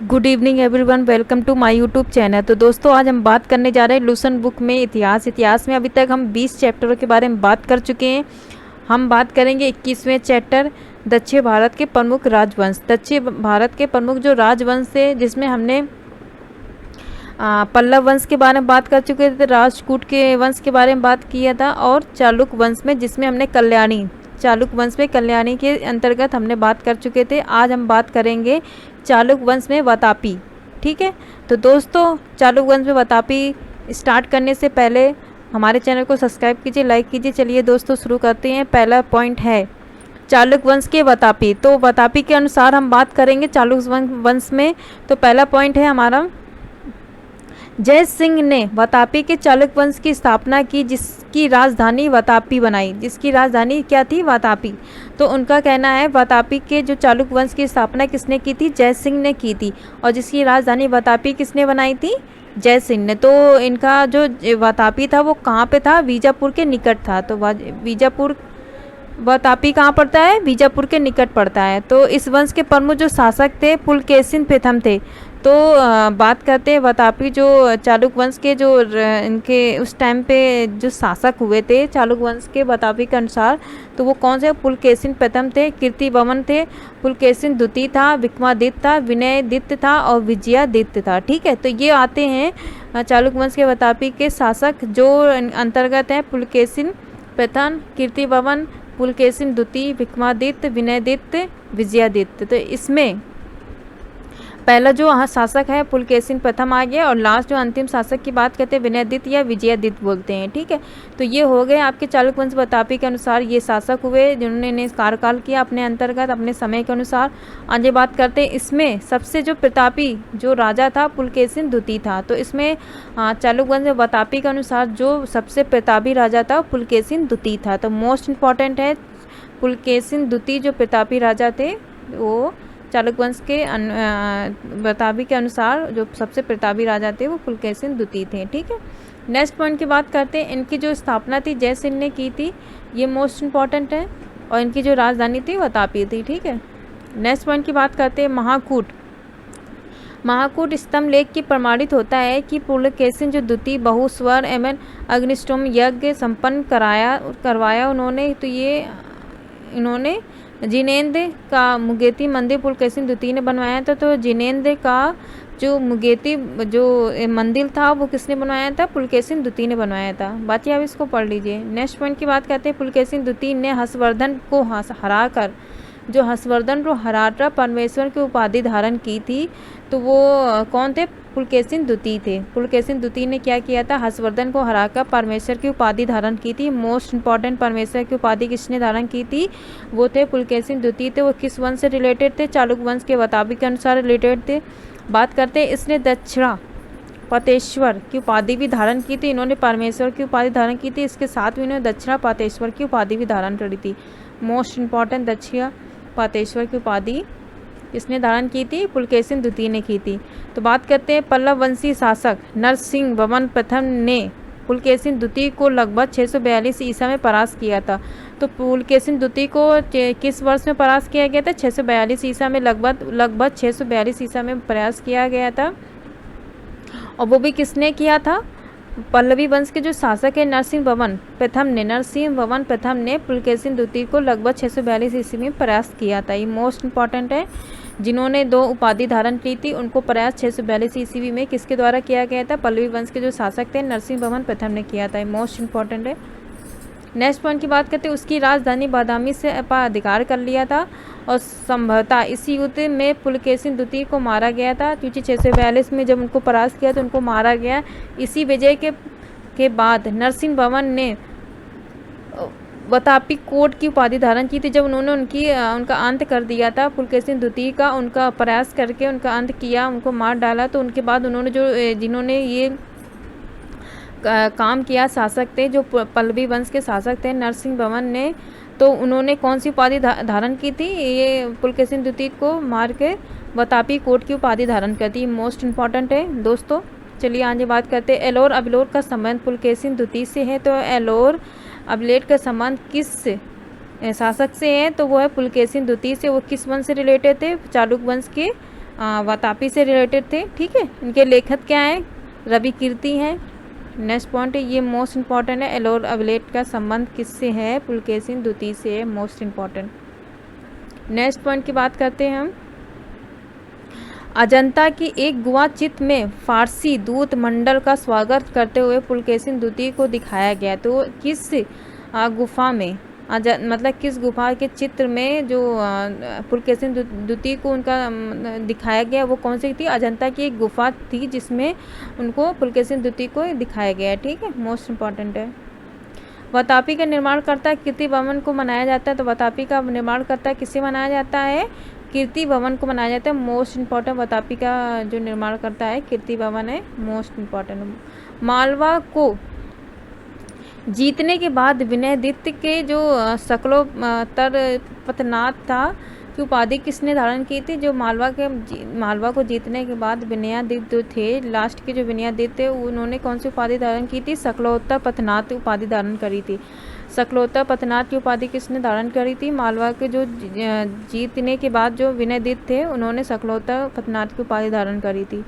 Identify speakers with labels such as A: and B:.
A: Good evening everyone, welcome to my YouTube channel. तो दोस्तों, आज हम बात करने जा रहे हैं लूसन बुक में इतिहास में अभी तक हम 20 चैप्टरों के बारे में बात कर चुके हैं। हम बात करेंगे 21वें चैप्टर दक्षिण भारत के प्रमुख राजवंश। दक्षिण भारत के प्रमुख जो राजवंश थे, जिसमें हमने पल्लव वंश के बारे में बात कर चुके थे, राष्ट्रकूट के वंश के बारे में बात किया था, और चालुक्य वंश में जिसमें हमने चालुक्य वंश में कल्याणी के अंतर्गत हमने बात कर चुके थे। आज हम बात करेंगे चालुक्य वंश में वातापी। ठीक है, तो दोस्तों, चालुक्य वंश में वातापी स्टार्ट करने से पहले हमारे चैनल को सब्सक्राइब कीजिए, लाइक कीजिए। चलिए दोस्तों, शुरू करते हैं। पहला पॉइंट है चालुक्य वंश के वातापी। तो वातापी के अनुसार हम बात करेंगे चालुक्य वंश में। तो पहला पॉइंट है हमारा, जय सिंह ने वातापी के चालुक्य वंश की स्थापना की, जिसकी राजधानी वातापी बनाई। जिसकी राजधानी क्या थी? वातापी। तो उनका कहना है वातापी के जो चालुक्य वंश की स्थापना किसने की थी? जय सिंह ने की थी। और जिसकी राजधानी वातापी किसने बनाई थी? जय सिंह ने। तो इनका जो वातापी था वो कहाँ पे था? बीजापुर के निकट था। तो वातापी कहाँ पड़ता है? बीजापुर के निकट पड़ता है। तो इस वंश के प्रमुख जो शासक थे पुलकेशिन प्रथम थे। तो बात करते हैं वातापी जो चालुक्य वंश के जो इनके उस टाइम पे जो शासक हुए थे चालुक्य वंश के वातापी के अनुसार, तो वो कौन से? पुलकेशिन प्रथम थे, कीर्तिवर्मन थे, पुलकेशिन द्वितीय था, विक्रमादित्य था, विनयदित्य था और विजयादित्य था। ठीक है, तो ये आते हैं चालुक्य वंश के वातापी के शासक जो अंतर्गत हैं पुलकेशिन प्रथम, कीर्तिवर्मन, पुलकेशिन द्वितीय, विक्रमादित्य, विनयदित्य, विजयादित्य। तो इसमें पहला जो शासक है पुलकेशिन प्रथम आ गया, और लास्ट जो अंतिम शासक की बात करते हैं विनयदित्य या विजयादित्य बोलते हैं। ठीक है, तो ये हो गए आपके चालुक्य वंश वातापी के अनुसार ये शासक हुए जिन्होंने कार्यकाल किया अपने अंतर्गत अपने समय के अनुसार। आगे बात करते हैं, इसमें सबसे जो प्रतापी जो राजा था पुलकेशिन द्वितीय था। तो इसमें चालुक्य वंश वातापी के अनुसार जो सबसे प्रतापी राजा था पुलकेशिन द्वितीय था। तो मोस्ट इम्पॉर्टेंट है, पुलकेशिन द्वितीय जो प्रतापी राजा थे वो चालुक्य वंश के वातापी के अनुसार जो सबसे प्रतापी राजा थे वो पुलकेशिन द्वितीय थे। ठीक है, नेक्स्ट पॉइंट की बात करते हैं, इनकी जो स्थापना थी जय सिंह ने की थी, ये मोस्ट इम्पॉर्टेंट है, और इनकी जो राजधानी थी वातापी थी। ठीक है, नेक्स्ट पॉइंट की बात करते हैं महाकूट स्तंभ लेख की प्रमाणित होता है कि पुलकेशिन जो द्वितीय बहुस्वर एवं अग्निष्टोम यज्ञ संपन्न करवाया उन्होंने। तो ये इन्होंने जिनेंद्र का मुगेती मंदिर पुलकेशिन द्वितीय ने बनवाया था। तो जिनेंद्र का जो मुगेती जो मंदिर था वो किसने बनवाया था? पुलकेशिन द्वितीय ने बनवाया था। बाकी आप इसको पढ़ लीजिए। नेक्स्ट पॉइंट की बात करते हैं, पुलकेशिन द्वितीय ने हर्षवर्धन को हराकर जो हर्षवर्धन को हराकर परमेश्वर की उपाधि धारण की थी। तो वो कौन थे? पुलकेशिन द्वितीय थे। पुलकेशिन द्वितीय ने क्या किया था? हर्षवर्धन को हराकर परमेश्वर की उपाधि धारण की थी। मोस्ट इंपॉर्टेंट, परमेश्वर की उपाधि किसने धारण की थी? वो थे पुलकेशिन द्वितीय थे। वो किस वंश से रिलेटेड थे? चालुक्य वंश के वातापी के अनुसार रिलेटेड थे। बात करते हैं, इसने दक्षिणा पातेश्वर की उपाधि भी धारण की थी। इन्होंने परमेश्वर की उपाधि धारण की थी, इसके साथ में इन्होंने दक्षिणा पातेश्वर की उपाधि भी धारण करी थी। मोस्ट इंपॉर्टेंट, दक्षिणा पातेश्वर की उपाधि इसने धारण की थी? पुलकेशिन द्वितीय ने की थी। तो बात करते हैं, पल्लव वंशी शासक नरसिंह वर्मन प्रथम ने पुलकेशिन द्वितीय को लगभग 642 ईसा में परास्त किया था। तो पुलकेशिन द्वितीय को किस वर्ष में परास्त किया गया था? 642 ईसा में, लगभग 642 ईसा में प्रयास किया गया था। और वो भी किसने किया था? पल्लवी वंश के जो शासक है नरसिंह वर्मन प्रथम ने पुलकेशिन द्वितीय को लगभग 642 ईस्वी में परास्त किया था। ये मोस्ट इंपॉर्टेंट है, जिन्होंने 2 उपाधि धारण की थी उनको प्रयास 642 ईस्वी में किसके द्वारा किया गया था? पल्लवी वंश के जो शासक थे नरसिंह वर्मन प्रथम ने किया था। ये मोस्ट इंपॉर्टेंट है। नेक्स्ट पॉइंट की बात करते हैं, उसकी राजधानी बादामी से अधिकार कर लिया था, और संभवतः इसी युद्ध में पुलकेशिन द्वितीय को मारा गया था, क्योंकि 642 में जब उनको परास्त किया तो उनको मारा गया। इसी विजय के बाद नरसिंह वर्मन ने वातापी कोट की उपाधि धारण की थी। जब उन्होंने उनका अंत कर दिया था पुलकेशिन द्वितीय का, उनका प्रयास करके उनका अंत किया, उनको मार डाला, तो उनके बाद उन्होंने जिन्होंने ये काम किया शासक थे जो पल्लवी वंश के शासक थे नरसिंह वर्मन ने, तो उन्होंने कौन सी उपाधि धारण की थी? ये पुलकेशिन द्वितीय को मार के वातापी कोट की उपाधि धारण कर दी। मोस्ट इम्पॉर्टेंट है दोस्तों। चलिए आगे बात करते हैं, एलोर अबलोर का संबंध पुलकेशिन द्वितीय से है। तो एलोर अबलेट का संबंध किस शासक से है? तो वो है पुलकेशिन द्वितीय से। वो किस वंश से रिलेटेड थे? चालुक्य वंश के वातापी से रिलेटेड थे। ठीक है, इनके लेखक क्या हैं? रवि कीर्ति हैं। नेक्स्ट पॉइंट है, ये मोस्ट इंपॉर्टेंट है, एलोर अवलेट का संबंध किससे है? पुलकेशिन द्वितीय से है, मोस्ट इंपॉर्टेंट। नेक्स्ट पॉइंट की बात करते हैं हम। अजंता की एक गुहा चित्र में फारसी दूत मंडल का स्वागत करते हुए पुलकेशिन द्वितीय को दिखाया गया, तो किस गुफा में, मतलब किस गुफा के चित्र में जो पुलकेशिन द्वितीय को उनका दिखाया गया, वो कौन सी थी? अजंता की एक गुफा थी जिसमें उनको पुलकेशिन द्वितीय को दिखाया गया है। ठीक है, मोस्ट इंपॉर्टेंट है। वातापी का निर्माणकर्ता कीर्ति भवन को मनाया जाता है, तो वातापी का निर्माणकर्ता किसे मनाया जाता है? कीर्ति भवन को मनाया जाता है। मोस्ट इंपॉर्टेंट, वातापी का जो निर्माण करता है कीर्ति भवन है, मोस्ट इंपॉर्टेंट। मालवा को जीतने के बाद विनयदित्य के जो शकलोत्तर पथनाथ था की उपाधि किसने धारण की थी? जो मालवा को जीतने के बाद विनयादित्य थे, लास्ट के जो विनयादित्य थे, उन्होंने कौन सी उपाधि धारण की थी? शकलोत्तर पथनाथ उपाधि धारण करी थी। शकलोत्तर पथनाथ की उपाधि किसने धारण करी थी? मालवा के जो जीतने के बाद जो विनयदित्य थे, उन्होंने शकलोत्तर पथनाथ की उपाधि धारण करी थी।